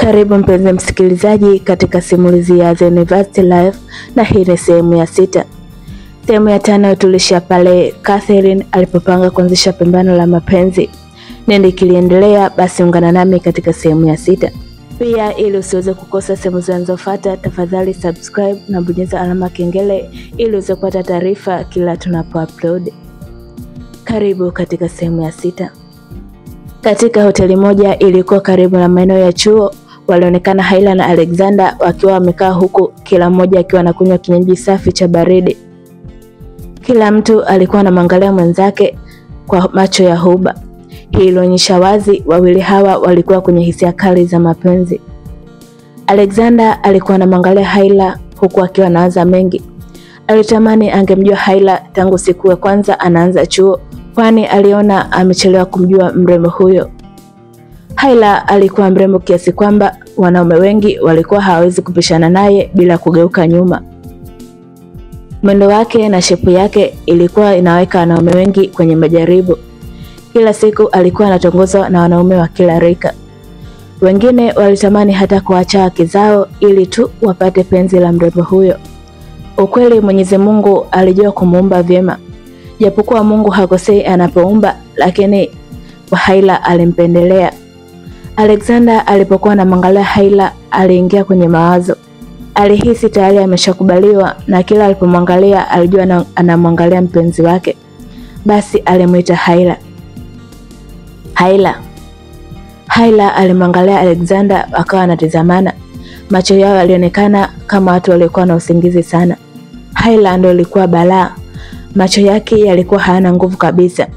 Karibu mpenzi msikilizaji katika simulizi ya The University Life, na hii ni sehemu ya 6. Sehemu ya 5 tulishia pale Catherine alipopanga kuanzisha pambano la mapenzi. Nini kiliendelea? Basi ungana nami katika sehemu ya 6. Pia ili usiweze kukosa sehemu zinazofuata, tafadhali subscribe na bonyeza alama kengele ili uweze kupata taarifa kila tunapo-upload. Karibu katika sehemu ya 6. Katika hoteli moja ilikuwa karibu na maeneo ya chuo, walionekana Haila na Alexander wakiwa wamekaa huku kila mmoja akiwa anakunywa kinywaji safi cha baridi. Kila mtu alikuwa anamwangalia mwenzake kwa macho ya huba. Hii ilionyesha wazi wawili hawa walikuwa kwenye hisia kali za mapenzi. Alexander alikuwa anamwangalia Haila huku akiwa anawaza mengi. Alitamani angemjua Haila tangu siku ya kwanza anaanza chuo, kwani aliona amechelewa kumjua mrembo huyo. Haila alikuwa mrembo kiasi kwamba wanaume wengi walikuwa hawawezi kupishana naye bila kugeuka nyuma. Mwendo wake na shepu yake ilikuwa inaweka wanaume wengi kwenye majaribu. Kila siku alikuwa anatongozwa na wanaume wa kila rika. Wengine walitamani hata kuacha wake zao ili tu wapate penzi la mrembo huyo. Ukweli Mwenyezi Mungu alijua kumuumba vyema. Japokuwa Mungu hakosei anapoumba, lakini Haila alimpendelea. Alexander alipokuwa anamwangalia Haila aliingia kwenye mawazo. Alihisi tayari ameshakubaliwa, na kila alipomwangalia alijua anamwangalia mpenzi wake. Basi alimuita Haila. Haila. Haila alimwangalia Alexander, akawa anatazamana. Macho yao yalionekana kama watu waliokuwa na usingizi sana. Haila ndio ilikuwa balaa. Macho yake yalikuwa hayana nguvu kabisa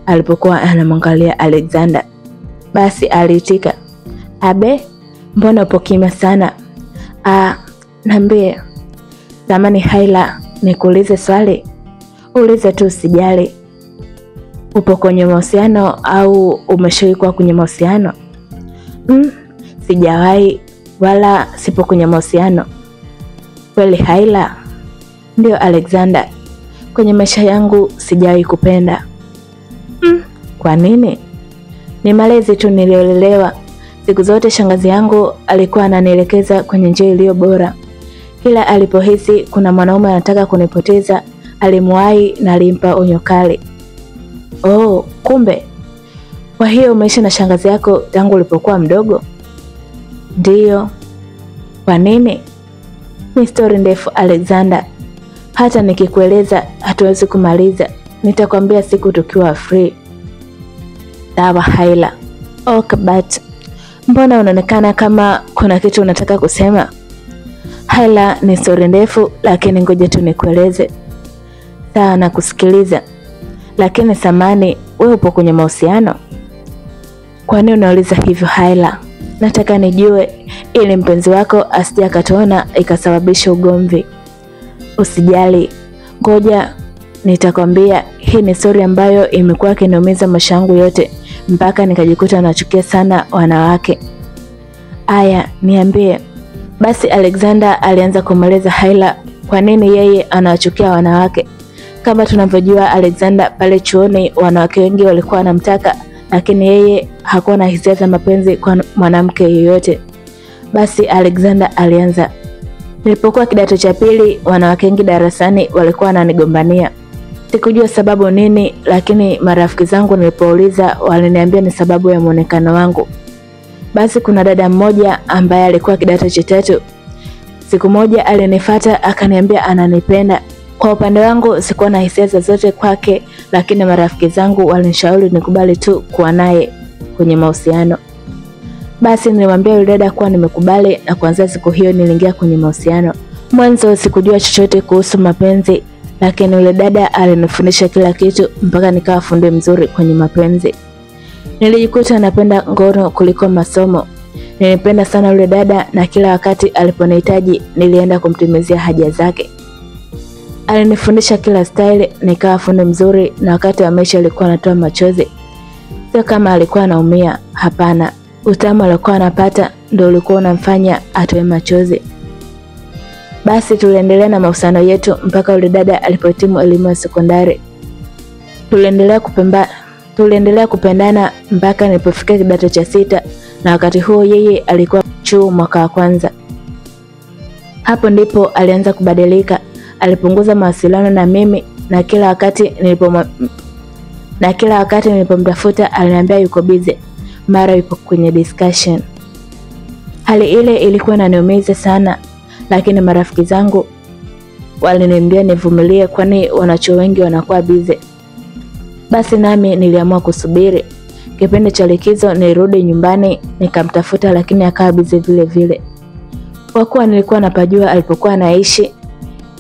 alipokuwa anamwangalia Alexander. Basi aliitika, "Abe, mbona upo kimya sana?" Niambie." "Zamani Haila, nikuulize swali?" "Uliza tu usijali." "Upo kwenye mahusiano au umeshawahi kuwa kwenye mahusiano?" "Sijawahi, wala sipo kwenye mahusiano." "Kweli Haila?" "Ndio Alexander, kwenye maisha yangu sijawahi kupenda." "Kwa nini?" "Ni malezi tu niliolelewa. Siku zote shangazi yangu alikuwa ananielekeza kwenye njia iliyo bora. Kila alipohisi kuna mwanaume anataka kunipoteza, alimwahi na alimpa onyo kali." "Oh, kumbe. Kwa hiyo umeishi na shangazi yako tangu ulipokuwa mdogo?" "Ndio." "Kwa nini?" "Ni story ndefu Alexander. Hata nikikueleza hatuwezi kumaliza. Nitakwambia siku tukiwa free." "Sawa Haila." "Okay, but mbona unaonekana kama kuna kitu unataka kusema?" "Haila, ni story ndefu, lakini ngoja tu nikueleze." "Sawa, nakusikiliza. Lakini samani, wewe upo kwenye mahusiano?" "Kwa nini unauliza hivyo Haila?" "Nataka nijue ili mpenzi wako asije akatona ikasababisha ugomvi." "Usijali, ngoja nitakwambia. Hii ni story ambayo imekuwa kiniumiza maisha yangu yote mpaka nikajikuta nachukia sana wanawake." "Aya, niambie." Basi Alexander alianza kumweleza Haila kwa nini yeye anawachukia wanawake. Kama tunavyojua, Alexander pale chuoni wanawake wengi walikuwa wanamtaka, lakini yeye hakuwa na hisia za mapenzi kwa mwanamke yeyote. Basi Alexander alianza, "Nilipokuwa kidato cha pili, wanawake wengi darasani walikuwa wananigombania. Sikujua sababu nini, lakini marafiki zangu nilipouliza waliniambia ni sababu ya muonekano wangu. Basi kuna dada mmoja ambaye alikuwa kidato cha 3. Siku moja alinifuata akaniambia ananipenda. Kwa upande wangu sikuwa na hisia zozote kwake, lakini marafiki zangu walinishauri nikubali tu kuwa naye kwenye mahusiano. Basi nilimwambia yule dada kuwa nimekubali, na kuanzia siku hiyo niliingia kwenye mahusiano. Mwanzo sikujua chochote kuhusu mapenzi, lakini yule dada alinifundisha kila kitu mpaka nikawa fundi mzuri kwenye mapenzi. Nilijikuta napenda ngono kuliko masomo. Nilipenda sana yule dada, na kila wakati aliponihitaji nilienda kumtimizia haja zake. Alinifundisha kila style, nikawa fundi mzuri, na wakati wa maisha alikuwa anatoa machozi. Sio kama alikuwa anaumia, hapana. Utamu alikuwa anapata ndio ulikuwa unamfanya atoe machozi. Basi tuliendelea na mahusiano yetu mpaka yule dada alipohitimu elimu ya sekondari. Tuliendelea kupendana mpaka nilipofika kidato cha 6 na wakati huo yeye alikuwa chuo mwaka wa kwanza. Hapo ndipo alianza kubadilika. Alipunguza mawasiliano na mimi na kila wakati nilipomtafuta aliniambia yuko busy, mara yupo kwenye discussion. Hali ile ilikuwa inaniumiza sana, lakini marafiki zangu waliniambia nivumilie kwani wanachuo wengi wanakuwa busy. Basi nami niliamua kusubiri. Kipindi cha likizo nilirudi nyumbani nikamtafuta, lakini akawa busy vile vile. Kwa kuwa nilikuwa napajua alipokuwa anaishi,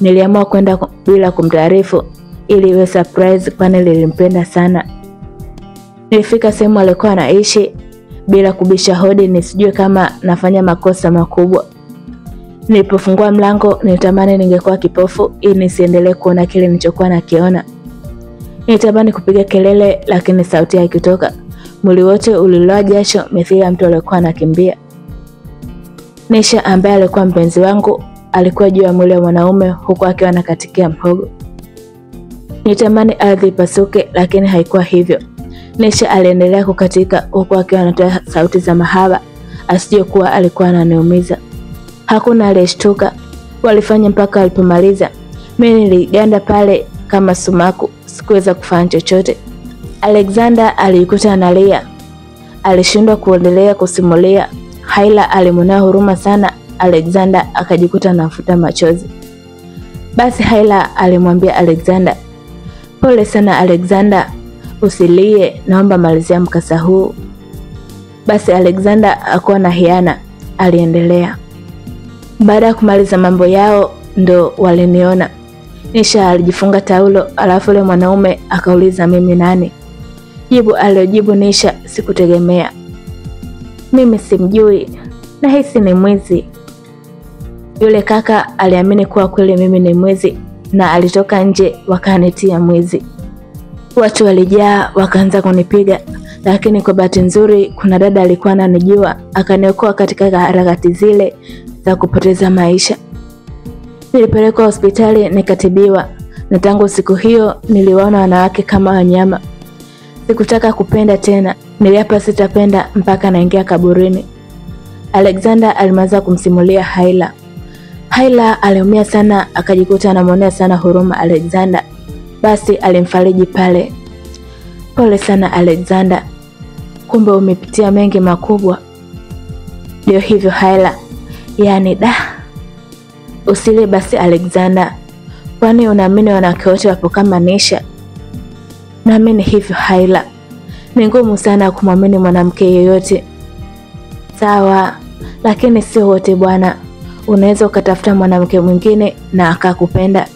niliamua kwenda bila kumtaarifu ili iwe surprise kwani nilimpenda sana. Nilifika sehemu alikuwa anaishi bila kubisha hodi nisijue kama nafanya makosa makubwa. Nilipofungua mlango nilitamani ningekuwa kipofu ili nisiendelee kuona kile nilichokuwa nakiona. Nilitamani kupiga kelele lakini sauti haikutoka. Mwili wote uliloa jasho mithili ya mtu aliyekuwa anakimbia. Nisha ambaye alikuwa mpenzi wangu alikuwa juu ya mwili wa mwanaume huku akiwa anakatikia mhogo. Nilitamani ardhi ipasuke lakini haikuwa hivyo. Nisha aliendelea kukatika huku akiwa anatoa sauti za mahaba asije kuwa alikuwa ananiumiza. Hakuna aliyeshtuka. Walifanya mpaka alipomaliza. Mimi niliganda pale kama sumaku, sikuweza kufanya chochote. Alexander alikuta analia. Alishindwa kuendelea kusimulia. Haila alimwonea huruma sana Alexander, akajikuta anafuta machozi. Basi Haila alimwambia Alexander, "Pole sana Alexander, usilie, naomba malizia mkasa huu." Basi Alexander akawa na hiana, aliendelea. Baada ya kumaliza mambo yao ndo waliniona. Nisha alijifunga taulo, alafu yule mwanaume akauliza mimi nani. Jibu aliyojibu Nisha sikutegemea. "Mimi simjui, nahisi ni mwizi." Yule kaka aliamini kuwa kweli mimi ni mwizi na alitoka nje wakanitia mwizi. Watu walijaa wakaanza kunipiga, lakini kwa bahati nzuri kuna dada alikuwa ananijua akaniokoa katika harakati zile za kupoteza maisha. Nilipelekwa hospitali nikatibiwa, na tangu siku hiyo niliwaona wanawake kama wanyama. Sikutaka kupenda tena, niliapa sitapenda mpaka naingia kaburini. Alexander alimaliza kumsimulia Haila. Haila aliumia sana, akajikuta anamwonea sana huruma Alexander. Basi alimfariji pale. "Pole sana Alexander, kumbe umepitia mengi makubwa." Ndio hivyo Haila, yani usile basi Alexander, kwani unaamini wanawake wote wapo kama Nisha? Naamini hivyo Haila, ni ngumu sana kumwamini mwanamke yeyote. Sawa, lakini sio wote bwana. Unaweza ukatafuta mwanamke mwingine na akakupenda.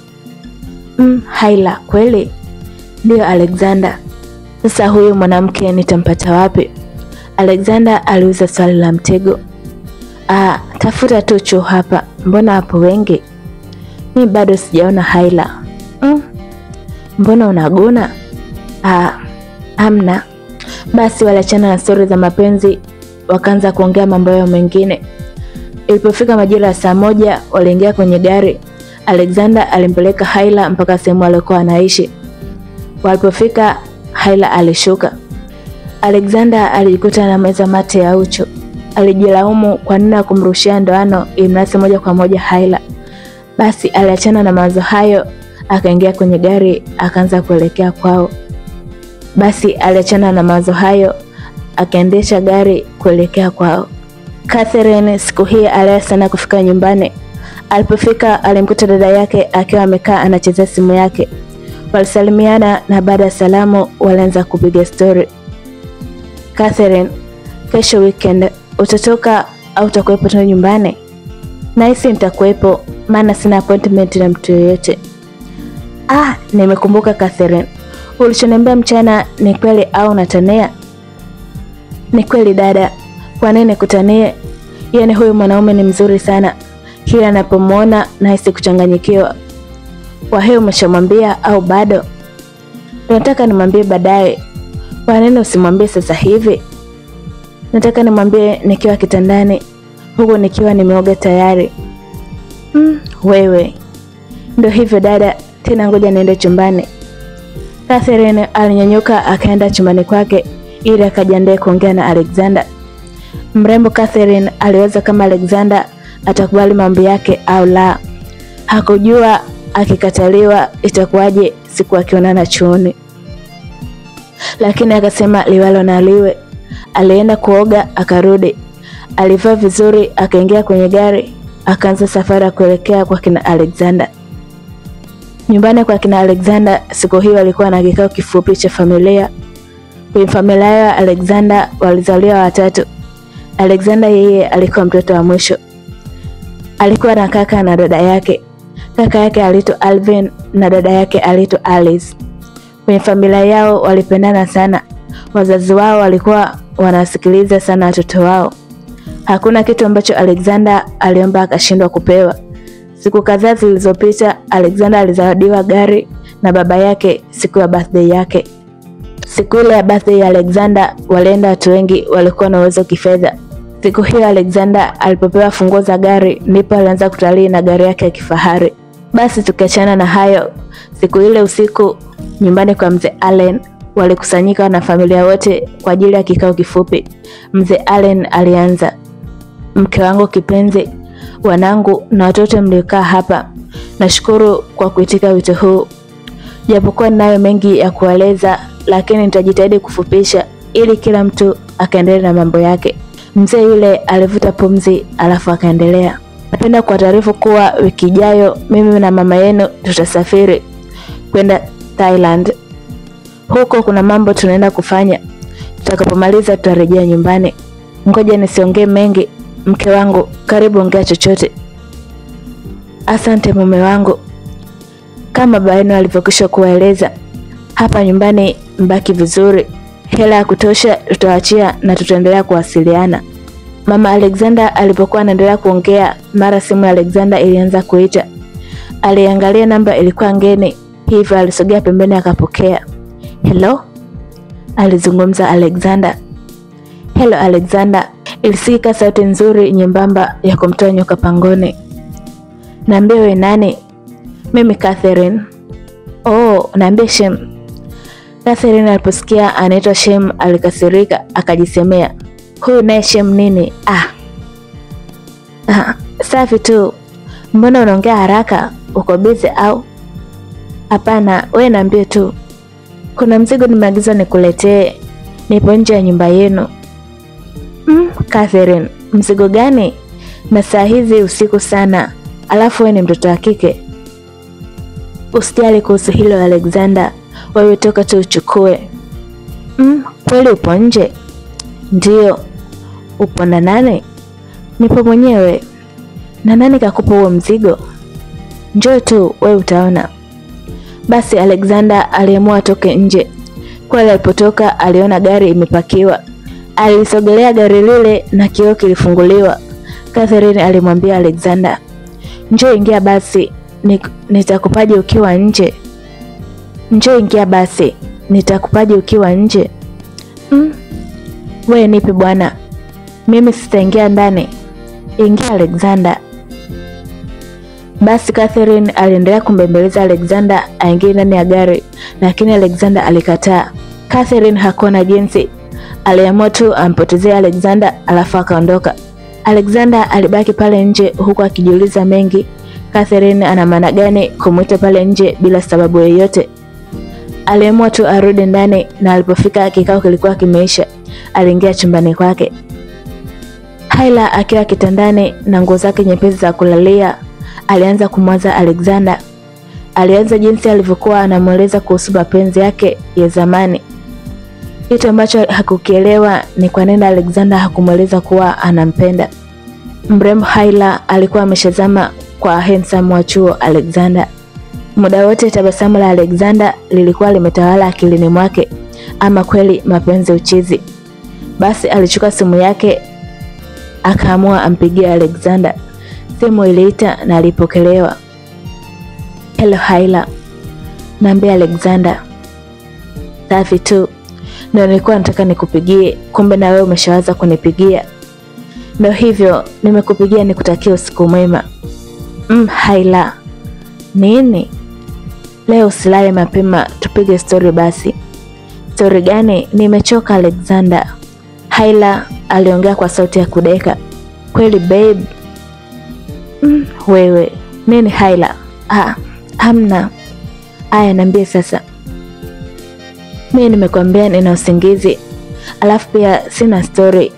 Haila, kweli? Ndio Alexander. Sasa huyo mwanamke nitampata wapi? Alexander aliuliza swali la mtego. Tafuta tu chuo hapa, mbona hapo wengi? Mimi bado sijaona Haila. Mbona unaguna? Hamna. Basi waliachana na story za mapenzi, wakaanza kuongea mambo yao mengine. Ilipofika majira ya saa 1 waliingia kwenye gari. Alexander alimpeleka Haila mpaka sehemu alikokuwa anaishi. Walipofika Haila alishuka. Alexander alijikuta na meza mate ya ucho. Alijilaumu kwa nini kumrushia ndoano imnase moja kwa moja Haila. Basi aliachana na mawazo hayo, akaingia kwenye gari akaanza kuelekea kwao. Basi aliachana na mawazo hayo, akaendesha gari kuelekea kwao. Catherine siku hii aliwahi sana kufika nyumbani. Alipofika alimkuta dada yake akiwa amekaa anacheza simu yake. Walisalimiana na baada ya salamu walianza kupiga story. "Catherine, kesho weekend utatoka au utakuwepo tu nyumbani?" "Nahisi nitakuwepo, maana sina appointment na mtu yoyote." Nimekumbuka Catherine. Ulichoniambia mchana ni kweli au unatania?" "Ni kweli dada. Kwa nini kutanie? Yaani huyu mwanaume ni mzuri sana. Kila ninapomwona nahisi kuchanganyikiwa." "Kwa hiyo umeshamwambia au bado?" "Nataka nimwambie baadaye." "Kwa nini usimwambie sasa hivi?" "Nataka nimwambie nikiwa kitandani, huko nikiwa nimeoga tayari." Wewe. Ndio hivyo dada, tena ngoja niende chumbani." Catherine alinyanyuka akaenda chumbani kwake ili akajiandae kuongea na Alexander. Mrembo Catherine aliwaza kama Alexander atakubali mambo yake au la. Hakujua akikataliwa itakuwaje siku akionana chuoni. Lakini akasema liwalo na liwe. Alienda kuoga akarudi. Alivaa vizuri akaingia kwenye gari, akaanza safari ya kuelekea kwa kina Alexander. Nyumbani kwa kina Alexander siku hiyo alikuwa na kikao kifupi cha familia. Kwenye familia ya Alexander walizaliwa watatu. Alexander yeye alikuwa mtoto wa mwisho. Alikuwa na kaka na dada yake. Kaka yake aliitwa Alvin na dada yake aliitwa Alice. Kwenye familia yao walipendana sana. Wazazi wao walikuwa wanasikiliza sana watoto wao. Hakuna kitu ambacho Alexander aliomba akashindwa kupewa. Siku kadhaa zilizopita Alexander alizawadiwa gari na baba yake siku ya birthday yake. Siku ile ya birthday ya Alexander walienda watu wengi walikuwa na uwezo kifedha. Siku hiyo Alexander alipopewa funguo za gari ndipo alianza kutalii na gari yake ya kifahari. Basi tukiachana na hayo, siku ile usiku nyumbani kwa mzee Allen walikusanyika na familia wote kwa ajili ya kikao kifupi. Mzee Allen alianza, mke wangu kipenzi, wanangu na watoto mliokaa hapa, nashukuru kwa kuitika wito huu. Japokuwa ninayo mengi ya kueleza, lakini nitajitahidi kufupisha ili kila mtu akaendelee na mambo yake. Mzee yule alivuta pumzi alafu akaendelea. Napenda kuwataarifu kuwa wiki ijayo mimi na mama yenu tutasafiri kwenda Thailand. Huko kuna mambo tunaenda kufanya. Tutakapomaliza tutarejea nyumbani. Ngoja nisiongee mengi. Mke wangu, karibu ongea chochote. Asante mume wangu. Kama baba yenu alivyokwisha kueleza, hapa nyumbani mbaki vizuri. Hela ya kutosha tutaachia na tutaendelea kuwasiliana. Mama Alexander alipokuwa anaendelea kuongea, mara simu ya Alexander ilianza kuita. Aliangalia namba ilikuwa ngeni, hivyo alisogea pembeni akapokea. Hello? Alizungumza Alexander. Hello Alexander. Ilisikika sauti nzuri nyembamba ya kumtoa nyoka pangoni. Naambia wewe nani? Mimi Catherine. Oh, naambia Shem. Catherine aliposikia anaitwa Shem alikasirika akajisemea, huyu naye Shem nini? Safi tu. Mbona unaongea haraka? Uko busy au? Hapana, wewe naambia tu. Kuna mzigo nimeagiza nikuletee. Nipo nje ya nyumba yenu. Catherine, mzigo gani? Na saa hizi usiku sana. Alafu wewe ni mtoto wa kike. Usijali kuhusu hilo Alexander. Wewe toka tu uchukue. Kweli upo nje? Ndio. Upo na nani? Nipo mwenyewe. Na nani kakupa huo mzigo? Njoo tu wewe utaona. Basi Alexander aliamua toke nje. Kwa alipotoka aliona gari imepakiwa. Alisogelea gari lile na kioo kilifunguliwa. Catherine alimwambia Alexander, njoo ingia basi, nitakupaje ukiwa nje? Njoo ingia basi, nitakupaje ukiwa nje? Wewe nipe bwana. Mimi sitaingia ndani. Ingia Alexander. Basi Catherine aliendelea kumbembeleza Alexander aingie ndani ya gari, lakini Alexander alikataa. Catherine hakuwa na jinsi. Aliamua tu ampotezee Alexander alafu akaondoka. Alexander alibaki pale nje huku akijiuliza mengi. Catherine ana maana gani kumuita pale nje bila sababu yoyote? Aliamua tu arudi ndani na alipofika kikao kilikuwa kimeisha. Aliingia chumbani kwake. Haila akiwa kitandani na nguo zake nyepesi za kulalia, alianza kumwaza Alexander. Alianza jinsi alivyokuwa anamueleza kuhusu mapenzi yake ya zamani. Kitu ambacho hakukielewa ni kwa nini Alexander hakumueleza kuwa anampenda. Mrembo Haila alikuwa ameshazama kwa handsome wa chuo Alexander. Muda wote tabasamu la Alexander lilikuwa limetawala akilini mwake. Ama kweli mapenzi uchizi. Basi alichukua simu yake akaamua ampigie Alexander. Simu iliita na alipokelewa. Hello Haila. Naambia Alexander. Safi tu. Ndio nilikuwa nataka nikupigie, kumbe na wewe umeshaanza kunipigia. Ndio hivyo nimekupigia nikutakia usiku mwema. Haila. Nini? Leo usilale mapema tupige story basi. Story gani? Nimechoka Alexander. Haila, aliongea kwa sauti ya kudeka. Kweli babe? Wewe nini Haila? Hamna. Aya, niambie sasa. Mimi nimekwambia nina usingizi, alafu pia sina story.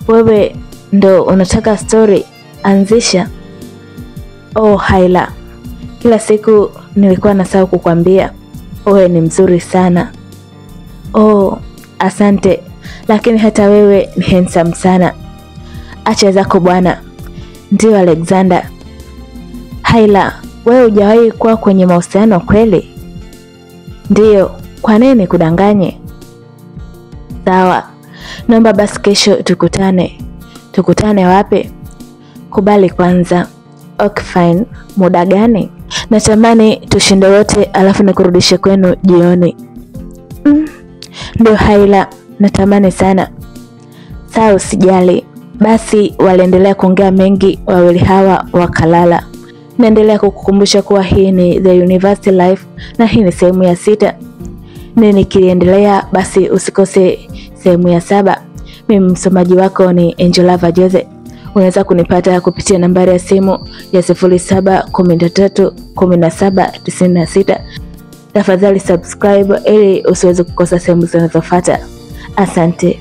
Wewe ndo unataka story? Anzisha. Oh Haila, kila siku nilikuwa nasahau kukwambia wewe ni mzuri sana. Oh, asante, lakini hata wewe ni handsome sana. Acha zako bwana. Ndio Alexander. Haila, wewe hujawahi kuwa kwenye mahusiano kweli? Ndio, kwa nini kudanganye? Sawa, naomba basi kesho tukutane. Tukutane wapi? Kubali kwanza. Okay fine. Muda gani? Natamani tushinde wote alafu nikurudishe kwenu jioni. Ndio Haila, natamani sana. Sawa, usijali. Basi waliendelea kuongea mengi wawili hawa wakalala. Naendelea kukukumbusha kuwa hii ni The University Life na hii ni sehemu ya 6. Nini kiliendelea? Basi usikose sehemu ya 7. Mimi msomaji wako ni Angelava Jose. Unaweza kunipata kupitia nambari ya simu ya 07131796. Tafadhali subscribe ili usiweze kukosa sehemu zinazofuata. Asante.